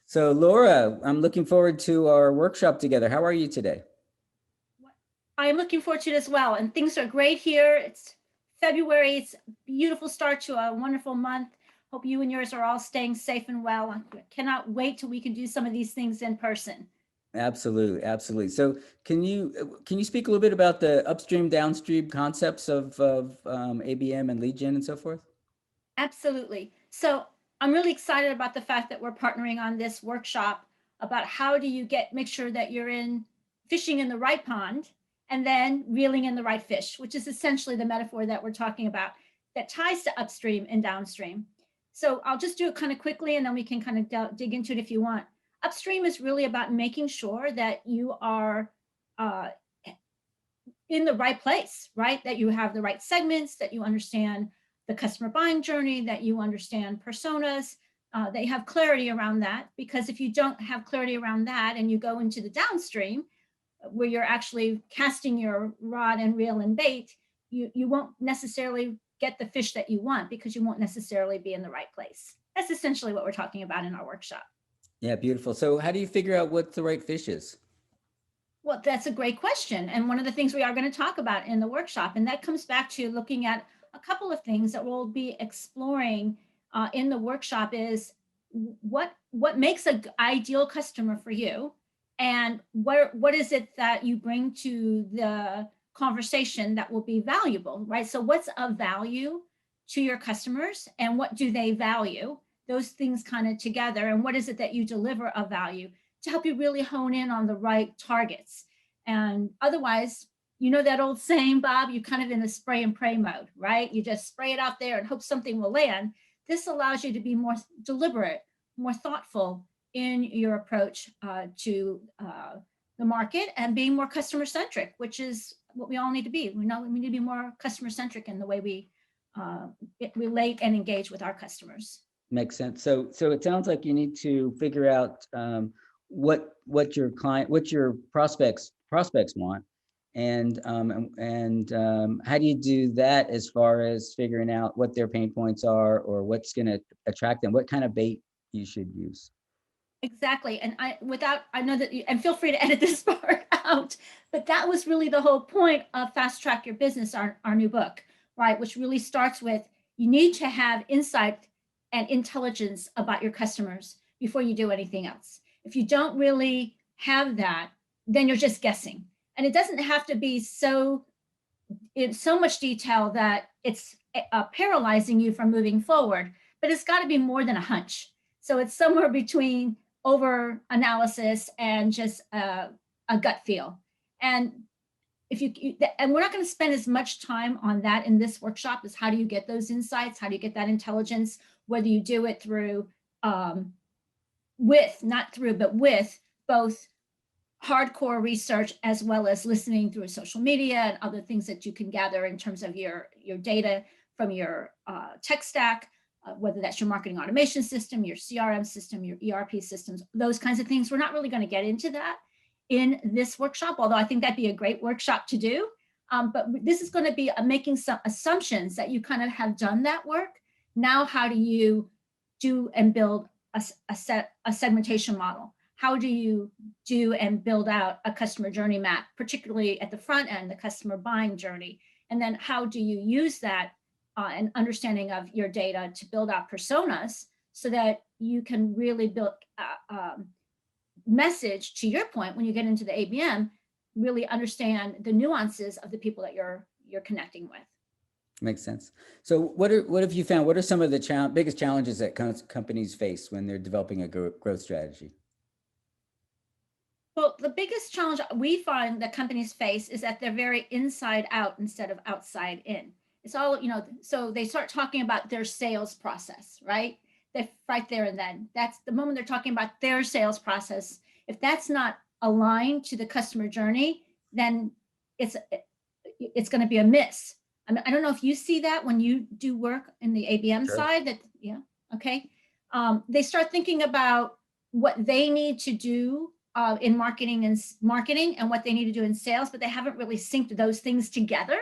So Laura, I'm looking forward to our workshop together. How are you today? I'm looking forward to it as well. And things are great here. It's February. It's a beautiful start to a wonderful month. Hope you and yours are all staying safe and well. I cannot wait till we can do some of these things in person. Absolutely, absolutely. So can you speak a little bit about the upstream, downstream concepts of ABM and lead gen and so forth? Absolutely. So I'm really excited about the fact that we're partnering on this workshop about how do you make sure that you're in fishing in the right pond and then reeling in the right fish, which is essentially the metaphor that we're talking about that ties to upstream and downstream. So I'll just do it kind of quickly and then we can kind of dig into it if you want. Upstream is really about making sure that you are uh, in the right place, right? That you have the right segments, that you understand the customer buying journey, that you understand personas, that you have clarity around that. Because if you don't have clarity around that and you go into the downstream, where you're actually casting your rod and reel and bait, you won't necessarily get the fish that you want because you won't necessarily be in the right place. That's essentially what we're talking about in our workshop. Yeah, beautiful. So how do you figure out what the right fish is? Well, that's a great question. And one of the things we are going to talk about in the workshop, and that comes back to looking at a couple of things that we'll be exploring in the workshop is what makes an ideal customer for you, and what is it that you bring to the conversation that will be valuable, right? So what's of value to your customers and what do they value? Those things kind of together, and what is it that you deliver of value to help you really hone in on the right targets. And otherwise, you know that old saying, Bob, you're kind of in the spray and pray mode, right? You just spray it out there and hope something will land. This allows you to be more deliberate, more thoughtful in your approach to the market and being more customer centric, which is what we all need to be. We know we need to be more customer centric in the way we relate and engage with our customers. Makes sense. So it sounds like you need to figure out what your client, what your prospects want, and how do you do that as far as figuring out what their pain points are or what's going to attract them, what kind of bait you should use. Exactly. And I know that and feel free to edit this part out, but that was really the whole point of Fast Track Your Business, our new book, right? Which really starts with you need to have insight and intelligence about your customers before you do anything else. If you don't really have that, then you're just guessing. And it doesn't have to be in so much detail that it's paralyzing you from moving forward, but it's got to be more than a hunch. So it's somewhere between over analysis and just a gut feel. And and we're not going to spend as much time on that in this workshop as how do you get those insights, how do you get that intelligence, whether you do it through not through, but with both hardcore research as well as listening through social media and other things that you can gather in terms of your data from your tech stack, whether that's your marketing automation system, your CRM system, your ERP systems, those kinds of things. We're not really going to get into that in this workshop, although I think that'd be a great workshop to do. But this is going to be making some assumptions that you kind of have done that work. Now, how do you do and build a segmentation model? How do you do and build out a customer journey map, particularly at the front end, the customer buying journey? And then how do you use that and understanding of your data to build out personas so that you can really build message, to your point, when you get into the ABM, really understand the nuances of the people that you're connecting with. Makes sense. So what have you found? What are some of the biggest challenges that companies face when they're developing a growth strategy? Well, the biggest challenge we find that companies face is that they're very inside out instead of outside in. It's all, so they start talking about their sales process, right? They're right there and then. That's the moment they're talking about their sales process. If that's not aligned to the customer journey, then it's going to be a miss. I mean, I don't know if you see that when you do work in the ABM Sure. side. That okay. They start thinking about what they need to do in marketing and what they need to do in sales, but they haven't really synced those things together.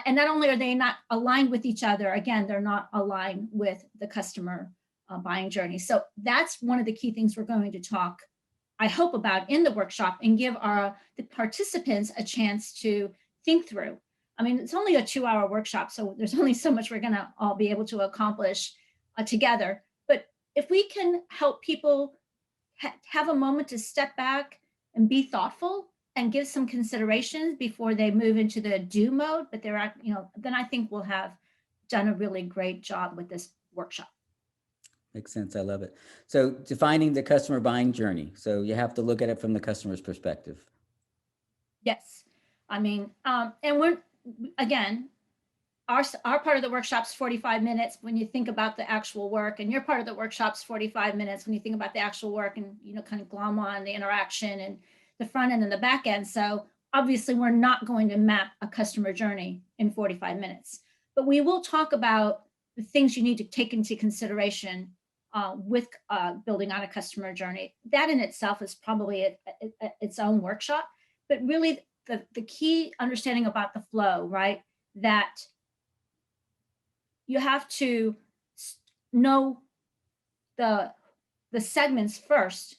And not only are they not aligned with each other, again, they're not aligned with the customer buying journey. So that's one of the key things we're going to talk, I hope, about in the workshop, and give the participants a chance to think through. I mean, it's only a 2-hour workshop, so there's only so much we're going to all be able to accomplish together. But if we can help people have a moment to step back and be thoughtful and give some considerations before they move into the do mode, but they're, then I think we'll have done a really great job with this workshop. Makes sense. I love it. So defining the customer buying journey. So you have to look at it from the customer's perspective. Yes. I mean, and we're, again, our part of the workshop's 45 minutes when you think about the actual work, and your part of the workshop's 45 minutes when you think about the actual work, and, kind of glom on the interaction and the front end and the back end. So obviously we're not going to map a customer journey in 45 minutes, but we will talk about the things you need to take into consideration with building on a customer journey. That in itself is probably its own workshop, but really the key understanding about the flow, right? That you have to know the segments first,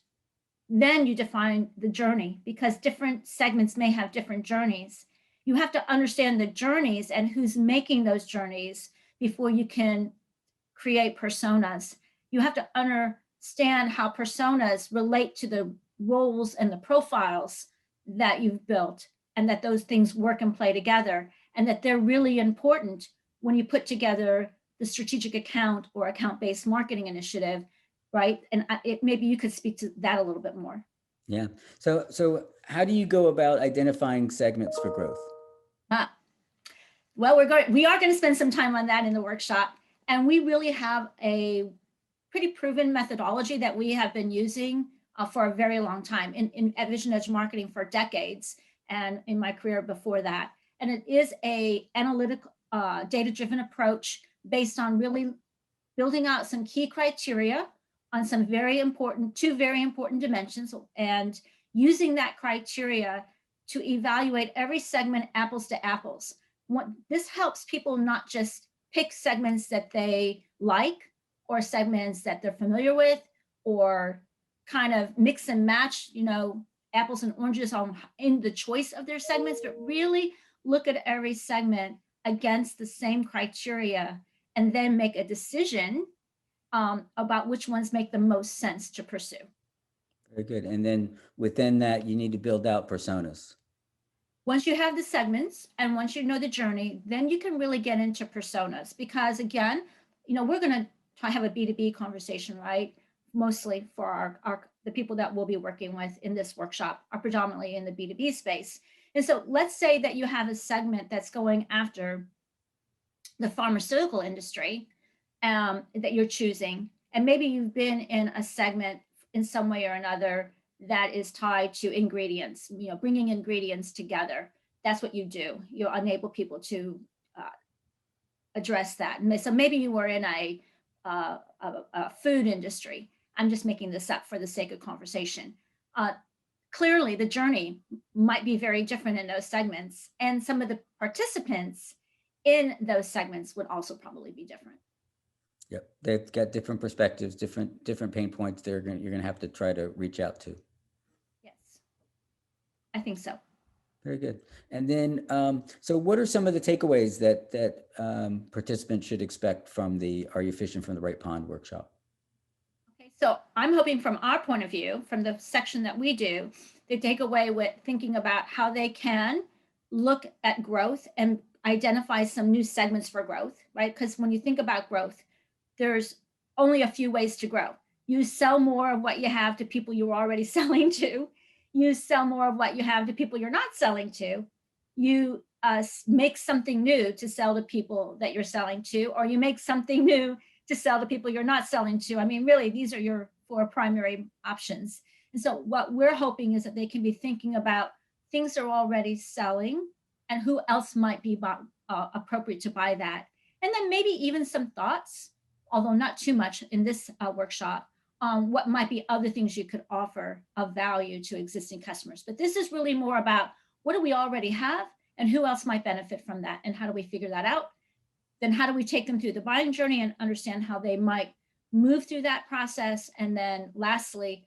then you define the journey, because different segments may have different journeys. You have to understand the journeys and who's making those journeys before you can create personas. You have to understand how personas relate to the roles and the profiles that you've built, and that those things work and play together, and that they're really important when you put together the strategic account or account-based marketing initiative, right? And maybe you could speak to that a little bit more. Yeah. So how do you go about identifying segments for growth? Well, we are going to spend some time on that in the workshop, and we really have a pretty proven methodology that we have been using for a very long time at Vision Edge Marketing for decades, and in my career before that. And it is a analytical, data-driven approach based on really building out some key criteria on two very important dimensions, and using that criteria to evaluate every segment apples to apples. This helps people not just pick segments that they like or segments that they're familiar with, or kind of mix and match, apples and oranges in the choice of their segments, but really look at every segment against the same criteria, and then make a decision about which ones make the most sense to pursue. Very good. And then within that, you need to build out personas. Once you have the segments and once you know the journey, then you can really get into personas, because again, we're going to have a B2B conversation, right? Mostly for the people that we'll be working with in this workshop are predominantly in the B2B space. And so let's say that you have a segment that's going after the pharmaceutical industry that you're choosing, and maybe you've been in a segment in some way or another that is tied to ingredients, bringing ingredients together. That's what you do. You enable people to address that. And so maybe you were in a food industry. I'm just making this up for the sake of conversation. Clearly, the journey might be very different in those segments, and some of the participants in those segments would also probably be different. Yep, they've got different perspectives, different pain points. You're going to have to try to reach out to. Yes, I think so. Very good. And then, so what are some of the takeaways that participants should expect from the Are You Fishing from the Right Pond workshop? Okay, so I'm hoping from our point of view, from the section that we do, they take away with thinking about how they can look at growth and identify some new segments for growth, right? Because when you think about growth, there's only a few ways to grow. You sell more of what you have to people you're already selling to. You sell more of what you have to people you're not selling to. You make something new to sell to people that you're selling to, or you make something new to sell to people you're not selling to. I mean, really, these are your 4 primary options. And so what we're hoping is that they can be thinking about things they're already selling and who else might be appropriate to buy that. And then maybe even some thoughts, although not too much in this workshop, on what might be other things you could offer of value to existing customers. But this is really more about what do we already have and who else might benefit from that, and how do we figure that out? Then how do we take them through the buying journey and understand how they might move through that process. And then lastly,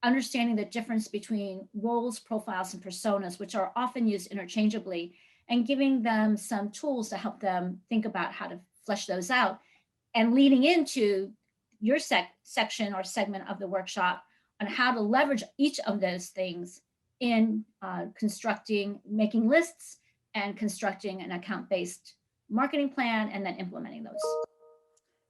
understanding the difference between roles, profiles, and personas, which are often used interchangeably, and giving them some tools to help them think about how to flesh those out, and leading into your section or segment of the workshop on how to leverage each of those things in constructing, making lists and constructing an account-based marketing plan, and then implementing those.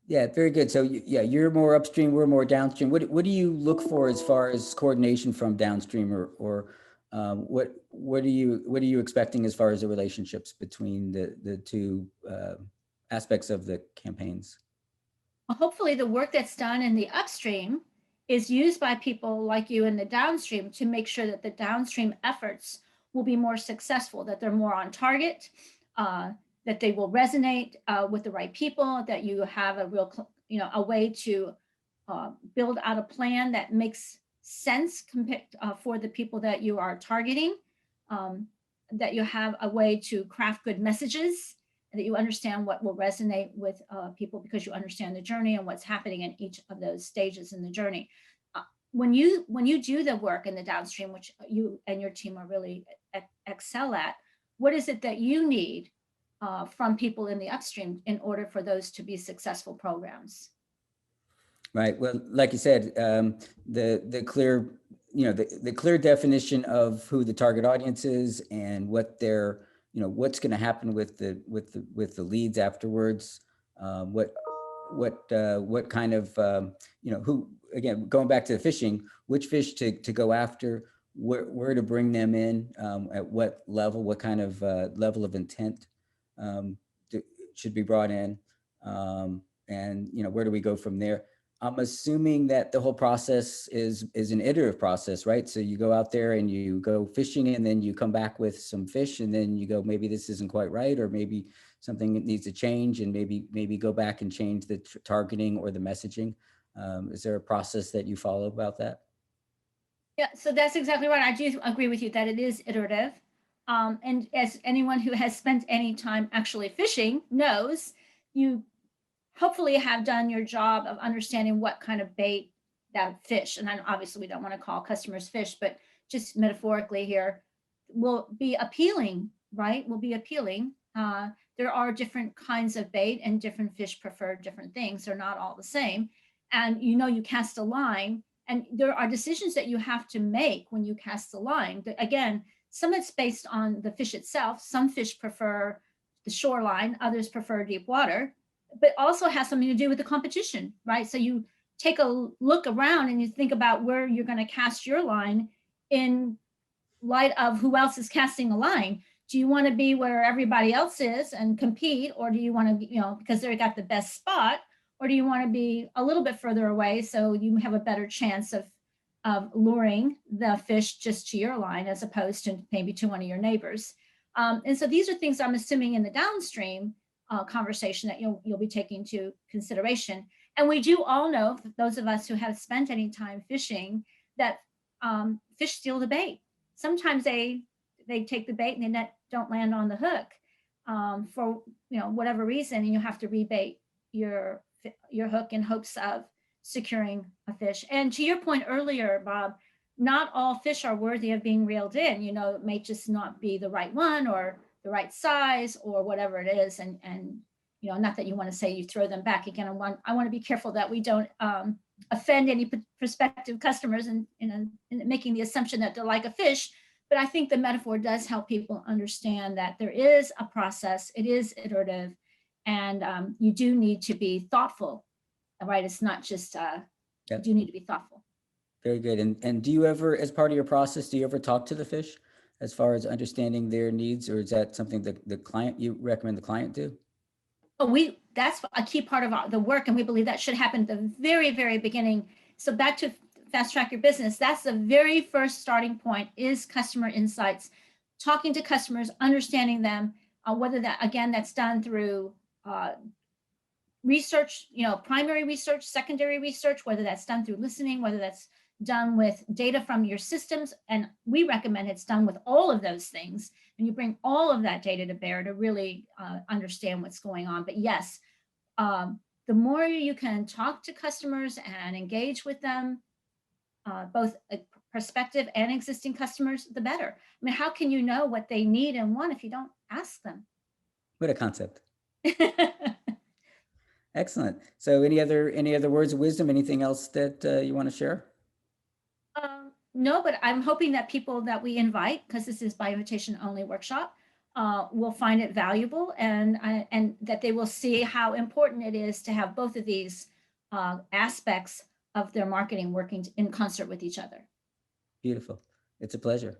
Yeah, very good. So yeah, you're more upstream, we're more downstream. What do you look for as far as coordination from downstream, or what are you expecting as far as the relationships between the two aspects of the campaigns? Well, hopefully the work that's done in the upstream is used by people like you in the downstream to make sure that the downstream efforts will be more successful, that they're more on target, that they will resonate with the right people, that you have a real, a way to build out a plan that makes sense for the people that you are targeting, that you have a way to craft good messages, and that you understand what will resonate with people because you understand the journey and what's happening in each of those stages in the journey. When you do the work in the downstream, which you and your team are really excel at, what is it that you need from people in the upstream in order for those to be successful programs? Right. Well, like you said, the clear, the clear definition of who the target audience is and what they're, what's going to happen with the leads afterwards. What kind of, who, again, going back to the fishing, which fish to go after, where to bring them in, at what level, what kind of level of intent should be brought in, and where do we go from there? I'm assuming that the whole process is an iterative process, right? So you go out there and you go fishing, and then you come back with some fish, and then you go, maybe this isn't quite right, or maybe something needs to change, and maybe go back and change the targeting or the messaging. Is there a process that you follow about that? Yeah, so that's exactly right. I do agree with you that it is iterative. And as anyone who has spent any time actually fishing knows, you hopefully have done your job of understanding what kind of bait that fish, and then obviously we don't want to call customers fish, but just metaphorically here, will be appealing, right? Will be appealing. There are different kinds of bait, and different fish prefer different things. They're not all the same. And you cast a line, and there are decisions that you have to make when you cast the line. Again, some it's based on the fish itself. Some fish prefer the shoreline, others prefer deep water, but also has something to do with the competition, right? So you take a look around and you think about where you're going to cast your line in light of who else is casting a line. Do you want to be where everybody else is and compete, or do you want to be, because they got the best spot, or do you want to be a little bit further away so you have a better chance of luring the fish just to your line as opposed to maybe to one of your neighbors? And so these are things I'm assuming in the downstream conversation that you'll be taking into consideration. And we do all know, those of us who have spent any time fishing, that fish steal the bait. Sometimes they take the bait and they don't land on the hook for whatever reason, and you have to rebait your hook in hopes of securing a fish. And to your point earlier, Bob, not all fish are worthy of being reeled in. It may just not be the right one, or the right size, or whatever it is. And not that you want to say you throw them back again. I want to be careful that we don't offend any prospective customers in making the assumption that they're like a fish. But I think the metaphor does help people understand that there is a process, it is iterative, and you do need to be thoughtful, right? It's not just, you do need to be thoughtful. Very good. And do you ever, as part of your process, do you ever talk to the fish as far as understanding their needs, or is that something that you recommend the client do? Oh, that's a key part of the work, and we believe that should happen at the very, very beginning. So back to Fast Track Your Business, that's the very first starting point, is customer insights, talking to customers, understanding them, whether that's done through research, primary research, secondary research, whether that's done through listening, whether that's done with data from your systems. And we recommend it's done with all of those things, and you bring all of that data to bear to really understand what's going on. But yes, the more you can talk to customers and engage with them, both prospective and existing customers, the better. I mean, how can you know what they need and want if you don't ask them? What a concept. Excellent. So any other words of wisdom? Anything else that you want to share? No, but I'm hoping that people that we invite, because this is by invitation only workshop, will find it valuable, and that they will see how important it is to have both of these aspects of their marketing working in concert with each other. Beautiful. It's a pleasure.